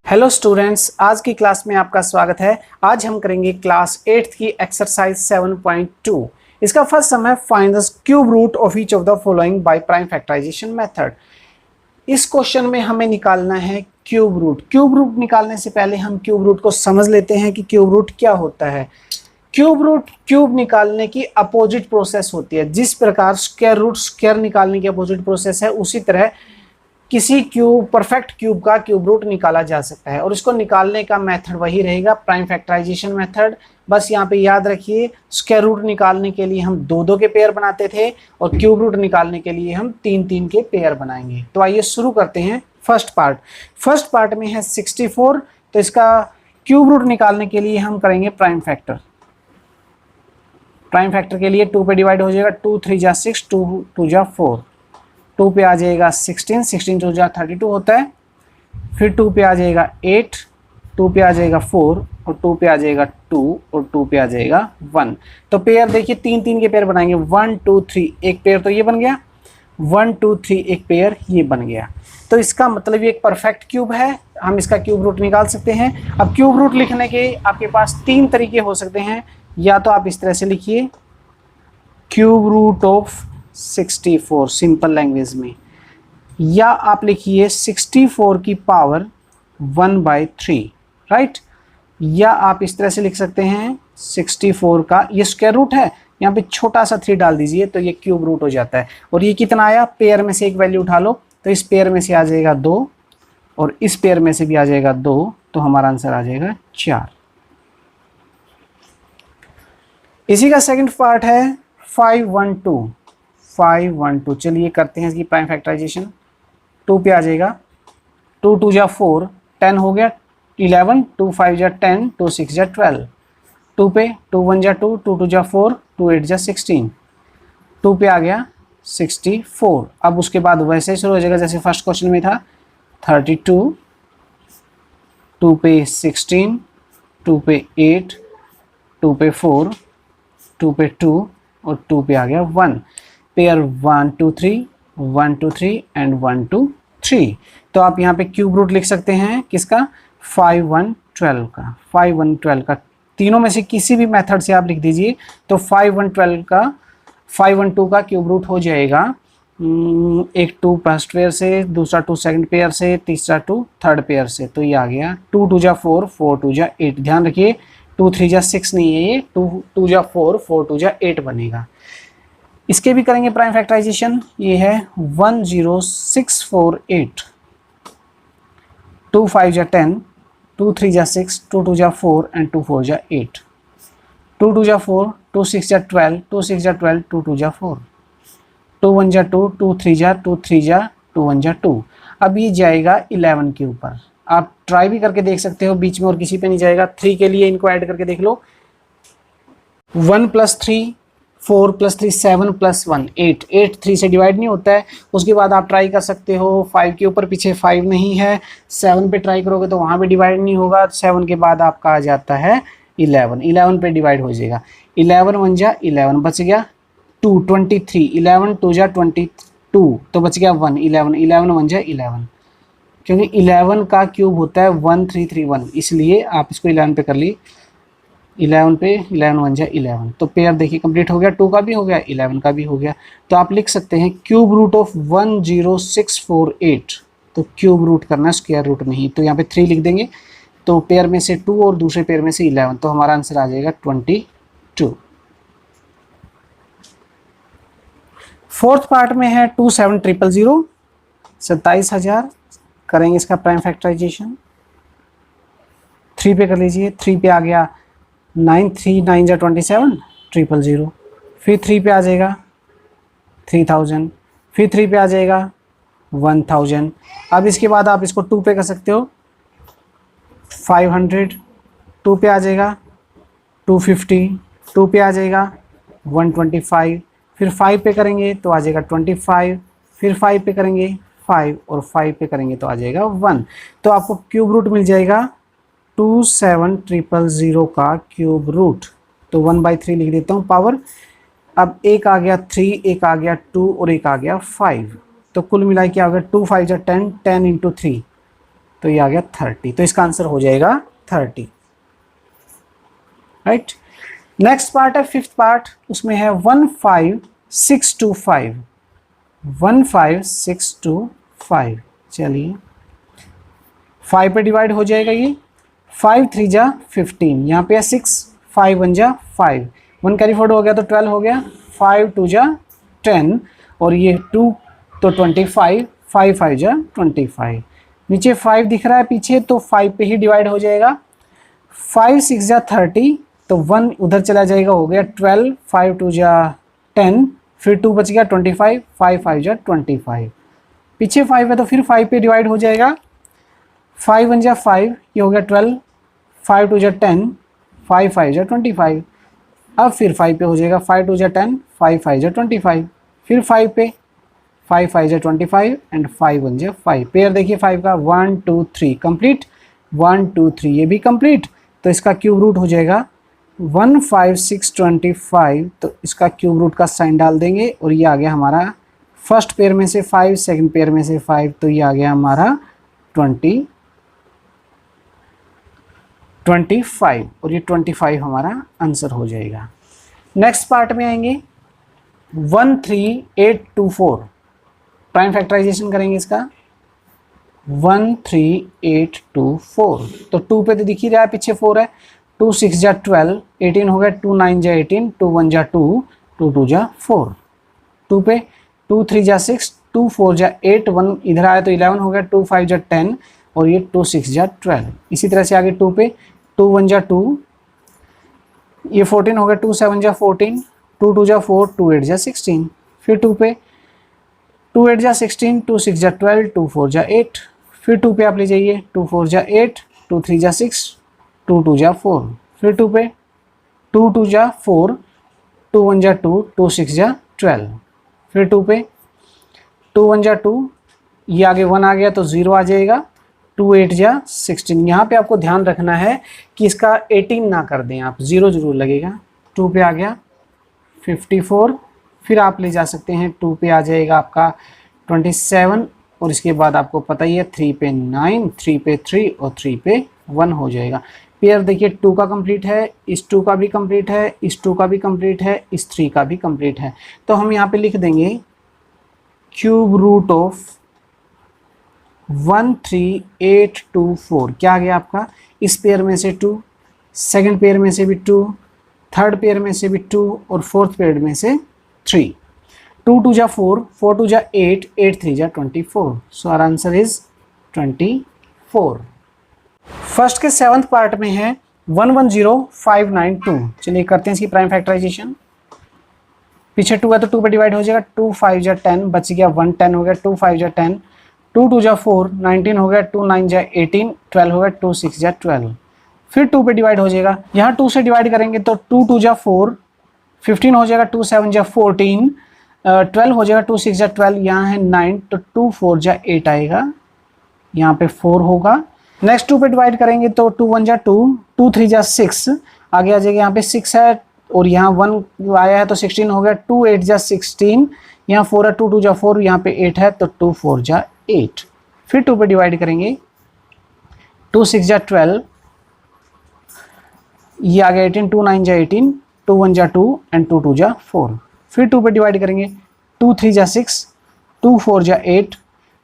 Hello students, आज की class में आपका स्वागत है। आज हम करेंगे क्लास 8th की एक्सरसाइज 7.2। इसका फर्स्ट सम है find the cube root of each of the following by prime factorisation method. इस क्वेश्चन में हमें निकालना है क्यूब रूट। क्यूब रूट निकालने से पहले हम क्यूब रूट को समझ लेते हैं कि क्यूब रूट क्या होता है। क्यूब रूट क्यूब निकालने की अपोजिट प्रोसेस होती है। जिस प्रकार स्क्वायर रूट स्क्वायर निकालने की अपोजिट प्रोसेस है, उसी तरह किसी क्यूब परफेक्ट क्यूब का क्यूब रूट निकाला जा सकता है और इसको निकालने का मेथड वही रहेगा, प्राइम फैक्टराइजेशन मेथड। बस यहाँ पे याद रखिए, स्क्वायर रूट निकालने के लिए हम दो दो के पेयर बनाते थे और क्यूब रूट निकालने के लिए हम तीन तीन के पेयर बनाएंगे। तो आइए शुरू करते हैं। फर्स्ट पार्ट में है 64, तो इसका क्यूब रूट निकालने के लिए हम करेंगे प्राइम फैक्टर। प्राइम फैक्टर के लिए 2 पे डिवाइड हो जाएगा, 2 3 जा 6, 2 2 जा 4, 2 पे आ जाएगा 16, 16 2 जा 32 होता है। फिर 2 पे आ जाएगा 8, 2 पे आ जाएगा 4 और 2 पे आ जाएगा 2 और 2 पे आ जाएगा 1। तो पेयर देखिए, तीन तीन के पेयर बनाएंगे। 1 2 3 एक पेयर तो ये बन गया, 1 2 3 एक पेयर ये बन गया। तो इसका मतलब ये एक परफेक्ट क्यूब है, हम इसका क्यूब रूट निकाल सकते हैं। अब क्यूब रूट लिखने के आपके पास तीन तरीके हो सकते हैं। या तो आप इस तरह से लिखिए, cube root of 64 simple language में, या आप लिखिए 64 की पावर 1/3, राइट। या आप इस तरह से लिख सकते हैं 64 का, ये स्क्वायर रूट है, यहाँ पे छोटा सा 3 डाल दीजिए तो ये क्यूब रूट हो जाता है। और ये कितना आया, पेयर में से एक वैल्यू उठा लो, तो इस पेयर में से आ जाएगा 2 और इस पेयर में से भी आ जाएगा 2, तो हमारा आंसर आ जाएगा 4। इसी का सेकंड पार्ट है 512। चलिए करते हैं इसकी प्राइम फैक्टराइजेशन। 2 पे आ जाएगा, 2 2 जा 4, 10 हो गया 11, 2 5 जा 10, 2 6 जा 12। 2 पे 2 1 जा 2, 2 2 जा 4, 2 8 जा 16। 2 पे आ गया 64। अब उसके बाद वैसे ही शुरू हो जाएगा जैसे फर्स्ट क्वेश्चन में था, 32, 2 पे 16, 2 पे 8, 2 पे 4, 2 पे 2 और 2 पे आ गया 1। Pair 1 2 3, 1 2 3 and 1 2 3। तो आप यहाँ पे क्यूब रूट लिख सकते हैं किसका, 5 1 12 का। 5 1 12 का तीनों में से किसी भी मेथड से आप लिख दीजिए तो 5 1 12 का 5 1 2 का क्यूब रूट हो जाएगा। एक 2 फर्स्ट पेयर से, दूसरा 2 सेकंड पेयर से, तीसरा 2 थर्ड पेयर से। तो ये आ गया 2 2 जा 4, 4 2 जा 8। ध्यान रखिए 2 3 जा 6 नहीं है, ये 2 2 जा 4, 4 2 जा 8 बनेगा। इसके भी करेंगे प्राइम फैक्टराइजेशन। ये है 10648। 2 5 जा 10, 2 3 जा 6, 2 2 जा 4 एंड 2 4 जा 8। 2 2 जा 4, 2 6 जा 12, 2 6 जा 12, 2 2 जा 4, 2 1 जा 2, 2 3 जा 2, 3 जा 2 1 जा 2। अब ये जाएगा 11 के ऊपर। आप ट्राई भी करके देख सकते हो, बीच में और किसी पे नहीं जाएगा। 3 के लिए इनको ऐड करके देख लो, 1 + 3 4 + 3 7 + 1 8। 8 3 से डिवाइड नहीं होता है। उसके बाद आप ट्राई कर सकते हो, 5 के ऊपर पीछे 5 नहीं है, 7 पे ट्राई करोगे तो वहाँ पे डिवाइड नहीं होगा। 7 के बाद आपका आ जाता है 11, 11 पे डिवाइड हो जाएगा। 11 1 जा 11, बच गया 2 23, 11 2 जा 22, तो बच गया 1 11, 11 1 जा 11। क्योंकि 11 का क्यूब होता है 1331, इसलिए आप इसको 11 पे कर ली। 11 पे 11 1 जा 11, तो पेयर देखिए कंप्लीट हो गया। 2 का भी हो गया, 11 का भी हो गया। तो आप लिख सकते हैं क्यूब रूट ऑफ 10648। तो क्यूब रूट करना, स्क्वायर रूट नहीं। तो यहाँ पे 3 लिख देंगे, तो पेयर में से 2 और दूसरे पेयर में से 11, तो हमारा आंसर आ जाएगा 22। फोर्थ पार्ट में है 27000, 27,000। करेंगे इसका प्राइम फैक्टराइजेशन। 3 पे कर लीजिए, 3 पे आ गया 9, 3 9 जा 27, 000। फिर 3 पे आ जाएगा 3000, फिर 3 पे आ जाएगा 1000। अब इसके बाद आप इसको 2 पे कर सकते हो, 500। 2 पे आ जाएगा 250, 2 पे आ जाएगा 125। फिर 5 पे करेंगे तो आ जाएगा 25, फिर 5 पे करेंगे 5 और 5 पे करेंगे तो आ जाएगा 1। तो आपको क्यूब रूट मिल जाएगा 27000 का क्यूब रूट। तो 1/3 लिख देता हूँ पावर। अब एक आ गया 3, एक आ गया 2 और एक आ गया 5, तो कुल मिला के आ गया 2 5 जा 10, 10 × 3 तो ये आ गया 30, तो इसका आंसर हो जाएगा 30, राइट। नेक्स्ट पार्ट है फिफ्थ पार्ट, उसमें है 15625, 15625। चलिए 5 पे डिवाइड हो जाएगा ये, 5 3 जा 15, यहाँ पे 6, 5 1 जा 5, 1 कैरी फॉरवर्ड हो गया तो 12 हो गया, 5 2 जा 10 और ये 2 तो 25, 5 5 जा 25। नीचे 5 दिख रहा है पीछे तो 5 पे ही डिवाइड हो जाएगा, 5 6 जा 30 तो 1 उधर चला जाएगा, हो गया 12, 5 2 जा 10, फिर 2 बच गया 25, 5 5 जा 25। पीछे 5 है तो फिर 5 पे डिवाइड हो जाएगा, 5 1 जा 5, ये हो गया 12, 5 2 जा 10, 5 5 जा 25। अब फिर 5 पे हो जाएगा, 5 2 जा 10, 5 5 जा 25, फिर 5 पे, 5 5 जा 25 एंड 5 1 जा 5। पेयर देखिए 5 का 1 2 3 कंप्लीट, 1 2 3 ये भी कंप्लीट, तो इसका क्यूब रूट हो जाएगा 15625, तो इसका क्यूब रूट का साइन डाल देंगे और ये आ गया हमारा फर्स्ट पेयर में से 5, सेकंड पेयर में से 5, तो ये आ गया हमारा 25 और ये 25 हमारा आंसर हो जाएगा। नेक्स्ट पार्ट में आएंगे 13824, प्राइम फैक्टराइजेशन करेंगे इसका 13824, तो 2 पे तो दिख ही रहा है पीछे 4 है, 2 6 जा 12, 18 हो गया, 2 9 जा 18, 2 1 जा 2, 2 2 जा 4, 2 पे 2 3 जा 6, 2 4 जा 8, 1 इधर आया तो 11 हो गया, 2 5 जा 10 और ये 2 6 जा 12। इसी तरह से आगे 2 पे 2 1 जा 2, ये 14 हो गया, 2 7 जा 14, 2 2 जा 4, 2 8 जा 16, फिर 2 पे 2 8 जा 16, 2 6 जा 12, 2 4 जा 8, फिर 2 पे आप ले जाइए, 2 4 जा 8, 2 3 जा 6, 2 2 जा 4, फिर 2 पे 2 2 जा 4, 2 1 जा 2, 2 6 जा 12, फिर 2 पे 2 1 जा 2, ये आगे 1 आ गया तो 0 आ जाएगा, 2 8 जा 16। यहाँ पे आपको ध्यान रखना है कि इसका 18 ना कर दें आप, 0 जरूर लगेगा। 2 पे आ गया 54, फिर आप ले जा सकते हैं 2 पे आ जाएगा आपका 27 और इसके बाद आपको पता ही है 3 पे 9, 3 पे 3 और 3 पे 1 हो जाएगा। पेयर देखिए 2 का कंप्लीट है, इस 2 का भी कंप्लीट है, इस 2 का भी कंप्लीट है, इस 3 का भी कंप्लीट है, तो हम यहाँ पे लिख देंगे क्यूब रूट ऑफ 13824। क्या आ गया आपका, इस पेयर में से 2, सेकंड पेयर में से भी 2, थर्ड पेयर में से भी 2 और फोर्थ पेयर में से 3। 2 2 जा 4, 4 2 जा 8, 8 3 जा 24, so our answer is 24। First के सेवंथ पार्ट में है 110592। चलिए करते हैं इसकी प्राइम फैक्टराइजेशन। पीछे 2 है तो 2 पे डिवाइड हो जाएगा, 2 5 जा 10, बच गया 1 10 हो गया, 2 5 जा 10, 2 2 जा 4, 19 हो गया, 2 9 जा 18, 12 हो गया, 2 6 जा 12, फिर 2 पे डिवाइड हो जाएगा। यहाँ 2 से डिवाइड करेंगे तो 2 2 जा 4, 15 हो जाएगा, 2 7 जा 14, 12 हो जाएगा, 2 6 जा 12, यहाँ है 9 तो 2 4 जा 8 आएगा, यहाँ पे 4 होगा। नेक्स्ट 2 पे डिवाइड करेंगे तो 2 1 जा 2, 2 3 जा 6, आगे आ जाएगा, यहाँ पे 6 है और यहाँ 1 आया है तो 16 हो गया, 2 8 जा 16, यहाँ 4 है, 2 2 जा 4, यहाँ पे 8 है तो 2 4 जा 8, फिर 2 पे डिवाइड करेंगे, 2 6 जा 12, ये आ गया 18, 2 9 जा 18, 2 1 जा 2 एंड 2 2 जा 4, फिर 2 पे डिवाइड करेंगे, 2 3 जा 6, 2 4 जा 8,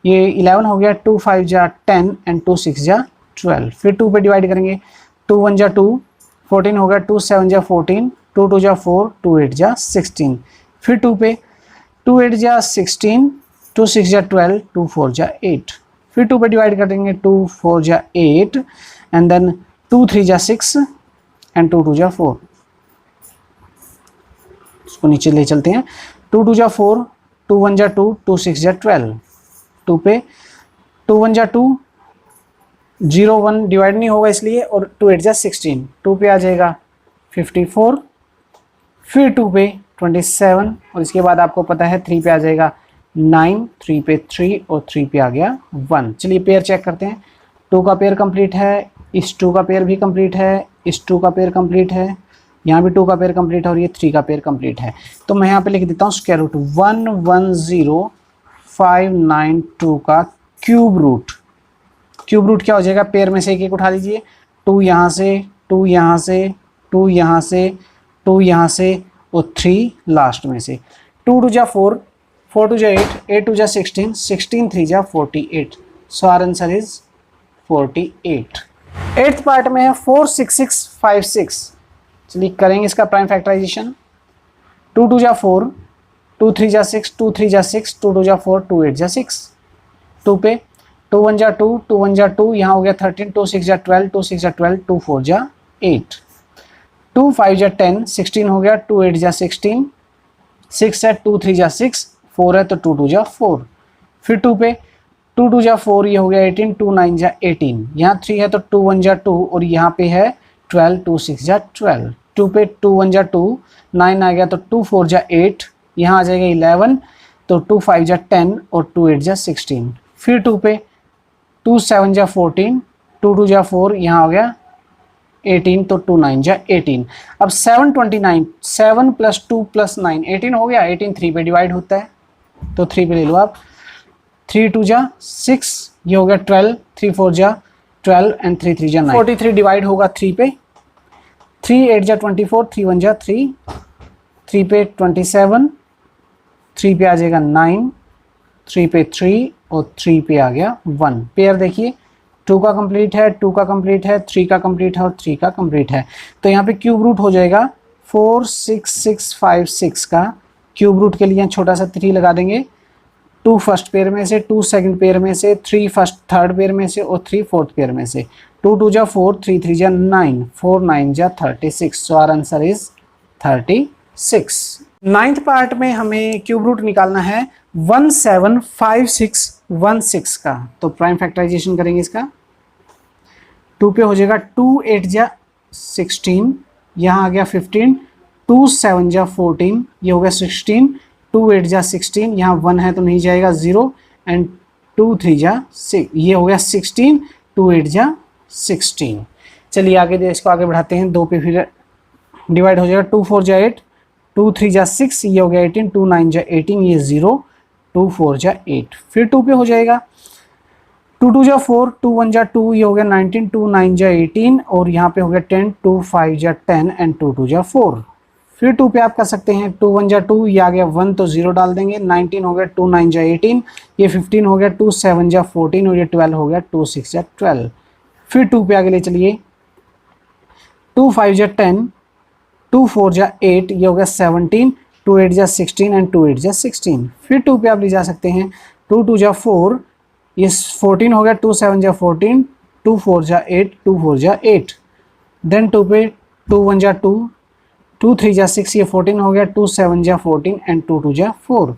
ये 11 हो गया, 2 5 जा 10 एंड 2 6 जा 12, फिर 2 पे डिवाइड करेंगे, 2 1 जा 2, 14 हो गया, 2 7 जा 14, 2 2 जा 4, 2 8 जा 16, फिर 2 पे 2 8 जा 16, 2 6 जा 12, 2 4 जा 8, फिर 2 पे डिवाइड करेंगे, 2 4 जा 8 एंड देन 2 3 जा 6 एंड 2 2 जा 4, इसको नीचे ले चलते हैं, 2 2 जा 4, 2 1 जा 2, 2 6 जा 12, 2 पे 2 1 जा 2, 0 1 डिवाइड नहीं होगा इसलिए, और 2 8 जा 16, 2 पे आ जाएगा 54, फिर 2 पे 27 और इसके बाद आपको पता है 3 पे आ जाएगा 9, 3 पे 3 और 3 पे आ गया 1। चलिए पेयर चेक करते हैं, 2 का पेयर कंप्लीट है, इस 2 का पेयर भी कंप्लीट है, इस 2 का पेयर कंप्लीट है, यहाँ भी 2 का पेयर कंप्लीट है और ये 3 का पेयर कंप्लीट है। तो मैं यहाँ पे लिख देता हूँ स्क्वायर रूट 110592 का क्यूब रूट क्यूब रूट क्या हो जाएगा, पेयर में से एक एक उठा लीजिए, 2 यहाँ से, 2 यहाँ से, 2 यहाँ से, 2 यहाँ से और 3 लास्ट में से। 2 2 जा 4, 4 2 जा 8, 8 2 जा 16, 16 3 जा 48। So our answer is 48। Eighth part में है 4 6 6 5 6। चलिए करेंगे इसका प्राइम फैक्टराइजेशन। 2 2 जा 4, 2 3 जा 6, 2 3 जा 6, 2 2 जा 4, 2 8 जा 6। 2 पे 2 1 जा 2, 2 1 जा 2, यहाँ हो गया 13, 2 6 जा 12, 2 6 जा 12, 2 4 जा 8, 2 5 जा 10, 16 हो गया, 2 8 जा 16, 6 है, 2 3 जा 6, 4 है तो 2 2 जा 4। फिर 2 पे 2 2 जा 4, ये हो गया 18, 2 9 जा 18, यहाँ 3 है तो 2 1 जा 2 और यहाँ पे है 12, 2 6 जा 12। 2 पे 2 1 जा 2, 9 आ गया तो 2 4 जा 8, यहाँ आ जाएगा 11 तो 2 5 जा 10 और 2 8 जा 16। फिर 2 पे 2 7 जा 14, 2 2 जा 4, यहाँ हो गया 18 तो 2 9 जा 18। अब 7 29, 7 + 2 + 9 18 हो गया, 18 3 पे डिवाइड होता है तो 3 पे ले लो आप। 3 2 जा 6, ये हो गया 12, 3 4 जा 12 एंड 3 3 जा 9, 43 डिवाइड होगा 3 पे। 3 8 जा 24, 3 1 जा 3, 3 पे 27, 3 पे आ जाएगा 9, 3 पे 3 और 3 पे आ गया 1। पेयर देखिए 2 का कंप्लीट है, 2 का कंप्लीट है, 3 का कंप्लीट है और 3 का कंप्लीट है। तो यहाँ पे क्यूब रूट हो जाएगा 4 6 6 5 6 का। क्यूब रूट के लिए छोटा सा 3 लगा देंगे, 2 फर्स्ट पेयर में से, 2 सेकंड पेयर में से, 3 फर्स्ट थर्ड पेयर में से और 3 फोर्थ पेयर में से। 2 2 जा 4, 3 3 जा 9, 4 9 जा 36। So our answer is 36। Ninth part में हमें क्यूब रूट निकालना है 175616 का। तो प्राइम फैक्टराइजेशन करेंगे इसका। 2 पे हो जाएगा 2 8 जा 16, यहाँ आ गया 15, 2 7 जा 14, ये हो गया 16, 2 8 जा 16, यहाँ 1 है तो नहीं जाएगा 0 एंड 2 3 जा 6, ये हो गया 16, 2 8 जा 16। चलिए आगे दे, इसको आगे बढ़ाते हैं। 2 पे फिर डिवाइड हो जाएगा 2 4 जा 8, 2 3 जा 6, ये हो गया 18, 2 9 जा 18, ये 0, 2 4 जा 8। फिर 2 पे हो जाएगा 2 2 जा 4, 2 1 जा 2, ये हो गया 19, 2 9 जा 18 और यहाँ पे हो गया 10, 2 5 जा 10 एंड 2 2 जा 4। फिर 2 पे आप कर सकते हैं 2 1 जा 2, ये आ गया 1 तो 0 डाल देंगे, 19 हो गया, 2 9 जा 18, ये 15 हो गया, 2 7 जा 14 और ये 12 हो गया, 2 6 जा 12। फिर 2 पे आगे ले चलिए 2 5 जा 10, 2 4 जा 8, ये हो गया 17, 2 8 जा 16 एंड 2 8 जा 16। फिर 2 पे आप ले जा सकते हैं 2 2 जा 4, ये 14 हो गया, 2 7 जा 14, 2 4 जा 8, 2 4 जा 8। देन 2 पे 2 1 जा 2, 2 3 जा 6, ये 14 हो गया, 2 7 जा 14 एंड 2 2 जा 4।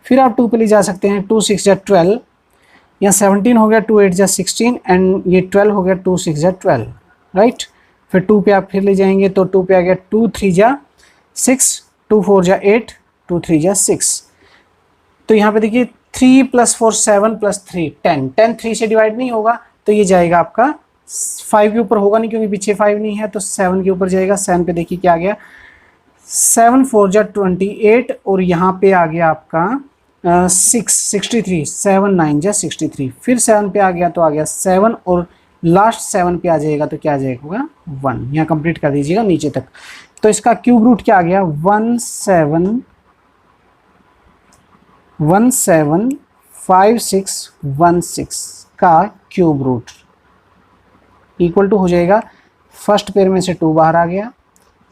फिर आप 2 पे ले जा सकते हैं 2 6 जा 12, यहाँ 17 हो गया, 2 8 जा 16 एंड ये 12 हो गया, 2 6 जा 12, राइट। फिर 2 पे आप फिर ले जाएंगे तो 2 पे आ गया 2 3 जा 6, 2 4 जा 8, 2 3 जा 6। तो यहाँ पे देखिए 3 + 4 7 + 3 10, 10 3 से डिवाइड नहीं होगा तो ये जाएगा आपका 5 के ऊपर होगा नहीं क्योंकि पीछे 5 नहीं है तो 7 के ऊपर जाएगा। 7 पे देखिए क्या आ गया 7 4 जा 28 और यहाँ पे आ गया आपका 63, 7 9 जा 63। फिर 7 पे आ गया तो आ गया 7 और लास्ट 7 पे आ जाएगा तो क्या आ जाएगा 1। यहाँ कंप्लीट कर दीजिएगा नीचे तक। तो इसका क्यूब रूट क्या आ गया 175616 का क्यूब रूट इक्वल टू हो जाएगा, फर्स्ट पेयर में से 2 बाहर आ गया,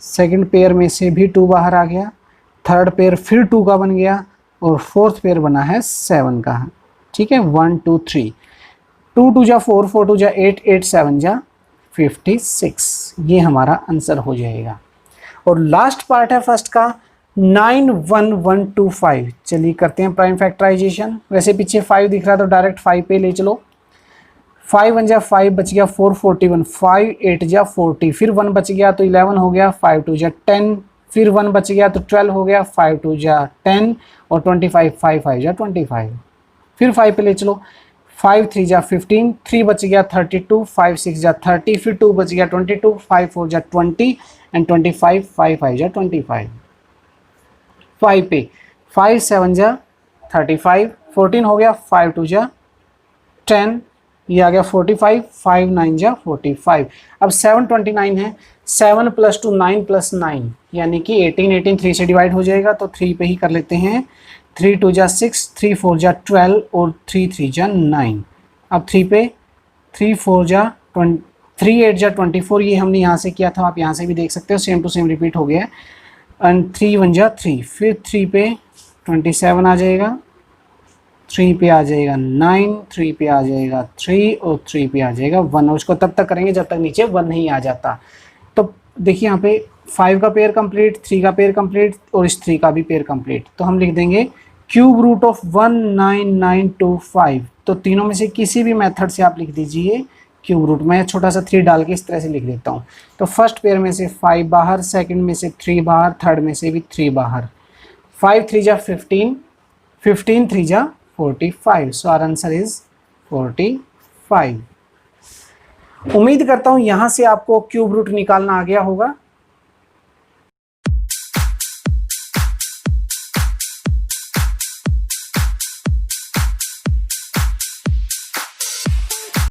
सेकंड पेयर में से भी 2 बाहर आ गया, थर्ड पेयर फिर 2 का बन गया और फोर्थ पेयर बना है 7 का। ठीक है 1 2 3, 2 2 जा 4, 4 2 जा 8, 8 7 जा 56। ये हमारा आंसर हो जाएगा। और लास्ट पार्ट है फर्स्ट का 91125। चलिए करते हैं प्राइम फैक्टराइजेशन। वैसे पीछे 5 दिख रहा तो डायरेक्ट 5 पे ले चलो। 5 1 जा 5 बच गया 4 41, 5 8 जा 40, फिर 1 बच गया तो 11 हो गया, 5 2 जा 10, फिर 1 बच गया तो 12 हो गया, 5 2 जा 10 और 25, 5 5 जा 25। फिर 5 पे ले चलो 5 3 जा 15, 3 बच गया 32, 5 6 जा 30, फिर 2 बच गया 22, 5 4 जा 20 एंड 25, 5 5 जा 25। 5 पे 5 7 जा 35, 14 हो गया, 5 2 जा 10, ये आ गया 45, 5 9 जा 45। अब 729 है, 7 + 2 9 + 9 यानी कि 18, 18 3 से डिवाइड हो जाएगा तो 3 पे ही कर लेते हैं। 3 2 जा 6, 3 4 जा 12 और 3 3 जा 9। अब 3 पे 3 4 जा 20, 3 8 जा 24, ये हमने यहाँ से किया था, आप यहाँ से भी देख सकते हो, सेम टू सेम रिपीट हो गया है। एंड 3 1 जा 3, फिर 3 पे 27 आ जाएगा, 3 पे आ जाएगा 9, 3 पे आ जाएगा 3 और 3 पे आ जाएगा 1। और उसको तब तक करेंगे जब तक नीचे 1 नहीं आ जाता। तो देखिए यहाँ पे 5 का पेयर कंप्लीट, 3 का पेयर कंप्लीट और इस 3 का भी पेयर कंप्लीट। तो हम लिख देंगे क्यूब रूट ऑफ 19925। तो तीनों में से किसी भी मेथड से आप लिख दीजिए क्यूब रूट। मैं छोटा सा 3 डाल के इस तरह से लिख देता हूँ। तो फर्स्ट पेयर में से 5 बाहर, सेकंड में से 3 बाहर, थर्ड में से भी 3 बाहर। 5 3 जा 15, 15 3 जा 45। So our answer is 45। उम्मीद करता हूँ यहाँ से आपको क्यूब रूट निकालना आ गया होगा।